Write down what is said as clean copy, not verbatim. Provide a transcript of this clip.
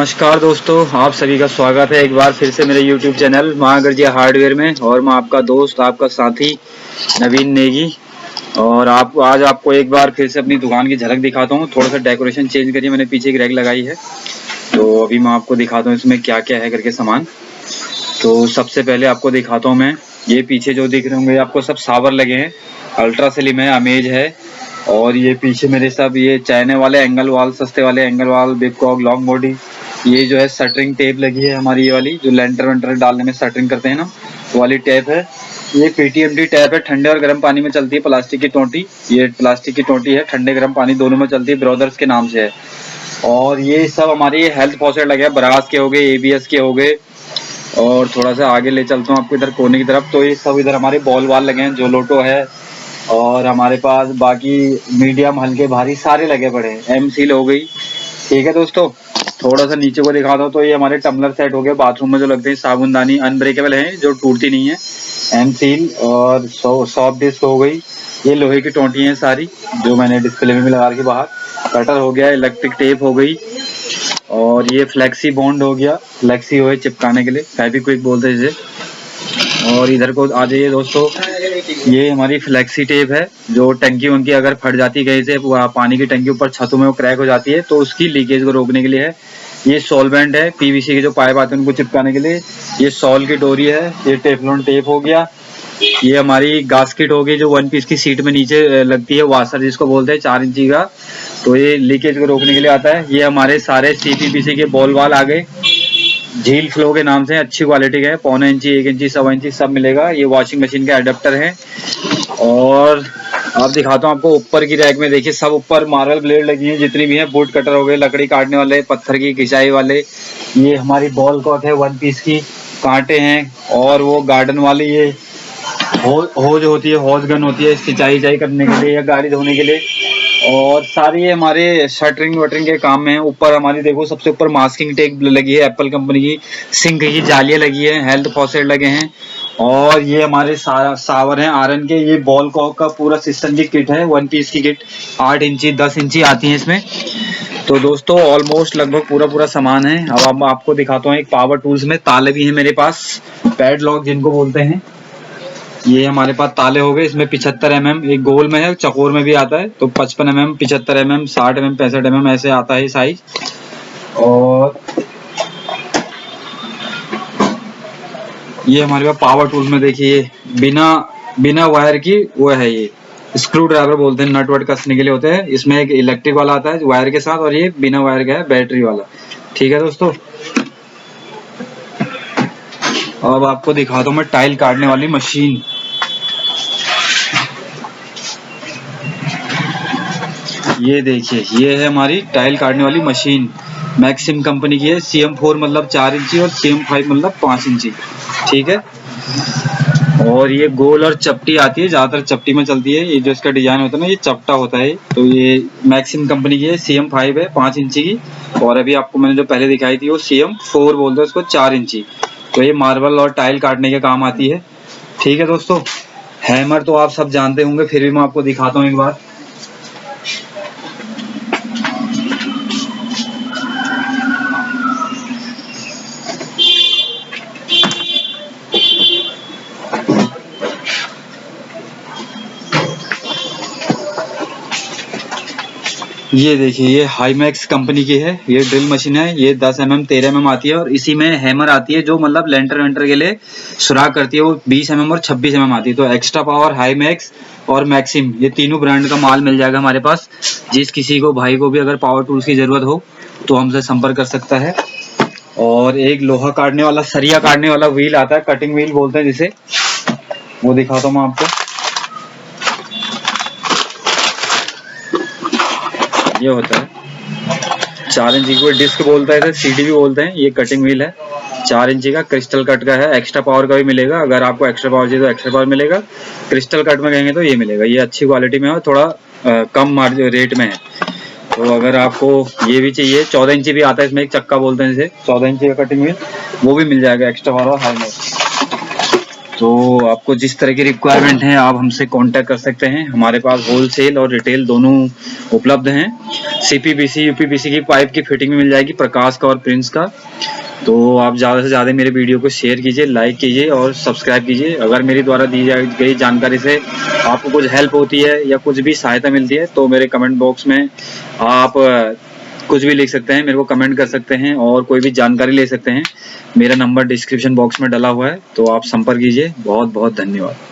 नमस्कार दोस्तों, आप सभी का स्वागत है एक बार फिर से मेरे YouTube चैनल माँ गर्जिया हार्डवेयर में। और मैं आपका दोस्त, आपका साथी नवीन नेगी। और आज आपको एक बार फिर से अपनी दुकान की झलक दिखाता हूँ। थोड़ा सा डेकोरेशन चेंज करिए, मैंने पीछे एक रैक लगाई है, तो अभी मैं आपको दिखाता हूँ इसमें क्या क्या है करके सामान। तो सबसे पहले आपको दिखाता हूँ मैं, ये पीछे जो दिख रहे होंगे आपको सब सावर लगे हैं, अल्ट्रा स्लिम है, अमेज है। और ये पीछे मेरे सब ये चाइने वाले एंगल वाल, सस्ते वाले एंगल वाल, बिपकॉक, लॉन्ग बॉडी। ये जो है शटरिंग टेप लगी है हमारी, ये वाली जो लेंटर वेंटर डालने में शटरिंग करते हैं ना, वो वाली टेप है। ये पीटीएमटी टेप है, ठंडे और गर्म पानी में चलती है, प्लास्टिक की टोंटी। ये प्लास्टिक की टोंटी है, ठंडे गर्म पानी दोनों में चलती है, ब्रदर्स के नाम से है। और ये सब हमारे हेल्थ फॉसेट लगे हैं, ब्रास के हो गए, एबीएस के हो गए। और थोड़ा सा आगे ले चलता हूँ आपको इधर कोने की तरफ, तो ये सब इधर हमारे बॉल वाल लगे हैं, जो लोटो है। और हमारे पास बाकी मीडियम, हल्के, भारी सारे लगे पड़े हैं। एम सील हो गई। ठीक है दोस्तों, थोड़ा सा नीचे को दिखा दो तो ये हमारे टम्बलर सेट हो गए, बाथरूम में जो लगते हैं, साबुनदानी अनब्रेकेबल है, जो टूटती नहीं है, एम सील। और सॉफ्ट डिस्क हो गई। ये लोहे की टोंटी हैं सारी, जो मैंने डिस्प्ले में भी लगा के बाहर। कटर हो गया, इलेक्ट्रिक टेप हो गई। और ये फ्लेक्सी बॉन्ड हो गया, फ्लेक्सी हो चिपकाने के लिए, फेविक्विक बोलते हैं जिसे। और इधर को आ जाइए दोस्तों, ये हमारी फ्लेक्सी टेप है, जो टंकी वंकी अगर फट जाती है कहीं से, पानी की टंकी ऊपर छतों में वो क्रैक हो जाती है, तो उसकी लीकेज को रोकने के लिए है। ये सॉल्वेंट है, पीवीसी के जो पाइप आते हैं उनको चिपकाने के लिए। ये सॉल की डोरी है। ये टेफलॉन टेप हो गया। ये हमारी गास्केट हो गई, जो वन पीस की सीट में नीचे लगती है, वाशर जिसको बोलते हैं, 4 इंची का, तो ये लीकेज को रोकने के लिए आता है। ये हमारे सारे सीपीपीसी के बॉल वाल आ गए, झील फ्लो के नाम से, अच्छी क्वालिटी के हैं, 0.25 इंची, 1 इंची, 1.25 इंची सब मिलेगा। ये वॉशिंग मशीन के एडेप्टर हैं। और अब दिखाता हूँ आपको ऊपर की रैक में, देखिए सब ऊपर मार्बल ब्लेड लगी हैं, जितनी भी हैं, वुड कटर हो गए, लकड़ी काटने वाले, पत्थर की घिसाई वाले। ये हमारी बॉल कॉक है, 1 पीस की, कांटे हैं। और वो गार्डन वाली ये होज होती है, होज गन होती है, सिंचाई करने के लिए या गाड़ी धोने के लिए। और सारी ये हमारे शटरिंग वटरिंग के काम में है। ऊपर हमारी देखो, सबसे ऊपर मास्किंग टेप लगी है, एप्पल कंपनी की, सिंक की जालियां लगी है, हेल्थ फॉसेट लगे हैं। और ये हमारे सावर हैं आयरन के। ये बॉल कॉक का पूरा सिस्टम की किट है, 1 पीस की किट, 8 इंची, 10 इंची आती है इसमें। तो दोस्तों ऑलमोस्ट लगभग पूरा सामान है। अब आपको दिखाता हूँ एक पावर टूल्स में ताले भी है मेरे पास, पैड लॉक जिनको बोलते हैं। ये हमारे पास ताले हो गए, इसमें 75 mm, एक गोल में है, चकोर में भी आता है, तो 55 mm, 75 mm, 60 mm, 65 mm ऐसे आता है साइज। और ये हमारे पास पावर टूल्स में देखिए, बिना वायर की वो है, ये स्क्रू ड्राइवर बोलते हैं, नट वट कसने के लिए होते हैं। इसमें एक इलेक्ट्रिक वाला आता है वायर के साथ, और ये बिना वायर का है, बैटरी वाला। ठीक है दोस्तों, अब आपको दिखाता हूँ मैं टाइल काटने वाली मशीन। ये देखिए, ये है हमारी टाइल काटने वाली मशीन, मैक्सिम कंपनी की है। CM4 मतलब 4 इंची, और CM5 मतलब 5 इंची। ठीक है। और ये गोल और चपटी आती है, ज्यादातर चपटी में चलती है। ये जो इसका डिजाइन होता है ना, ये चपटा होता है। तो ये मैक्सिम कंपनी की है, CM5 है, 5 इंची की। और अभी आपको मैंने जो पहले दिखाई थी वो CM4 बोलते हैं उसको, 4 इंची। तो ये मार्बल और टाइल काटने के काम आती है। ठीक है दोस्तों, हैमर तो आप सब जानते होंगे, फिर भी मैं आपको दिखाता हूँ एक बार। ये देखिए, ये हाईमैक्स कंपनी की है, ये ड्रिल मशीन है। ये 10 mm, 13 mm आती है, और इसी में हैमर आती है, जो मतलब लेंटर वेंटर के लिए सुराख करती है, वो 20 mm और 26 mm आती है। तो एक्स्ट्रा पावर, हाईमैक्स और मैक्सिम, ये तीनों ब्रांड का माल मिल जाएगा हमारे पास। जिस किसी को, भाई को भी अगर पावर टूल्स की जरूरत हो तो हमसे संपर्क कर सकता है। और एक लोहा काटने वाला, सरिया काटने वाला व्हील आता है, कटिंग व्हील बोलते हैं जिसे, वो दिखाता हूँ मैं आपको। ये होता है 4 इंची की डिस्क बोलता है, CD भी बोलते हैं। ये कटिंग व्हील है, 4 इंची का, क्रिस्टल कट का है। एक्स्ट्रा पावर का भी मिलेगा, अगर आपको एक्स्ट्रा पावर चाहिए तो एक्स्ट्रा पावर मिलेगा। क्रिस्टल कट में कहेंगे तो ये मिलेगा। ये अच्छी क्वालिटी में है, और थोड़ा कम रेट में है। तो अगर आपको ये भी चाहिए, 14 इंची भी आता है इसमें, एक चक्का बोलते हैं जिसे, 14 इंची का कटिंग व्हील, वो भी मिल जाएगा, एक्स्ट्रा पावर और हाई में। तो आपको जिस तरह की रिक्वायरमेंट है आप हमसे कांटेक्ट कर सकते हैं। हमारे पास होलसेल और रिटेल दोनों उपलब्ध हैं। सीपीवीसी यूपीवीसी की पाइप की फिटिंग मिल जाएगी, प्रकाश का और प्रिंस का। तो आप ज़्यादा से ज़्यादा मेरे वीडियो को शेयर कीजिए, लाइक कीजिए और सब्सक्राइब कीजिए। अगर मेरी द्वारा दी गई जानकारी से आपको कुछ हेल्प होती है या कुछ भी सहायता मिलती है तो मेरे कमेंट बॉक्स में आप कुछ भी लिख सकते हैं, मेरे को कमेंट कर सकते हैं और कोई भी जानकारी ले सकते हैं। मेरा नंबर डिस्क्रिप्शन बॉक्स में डला हुआ है, तो आप संपर्क कीजिए। बहुत बहुत धन्यवाद।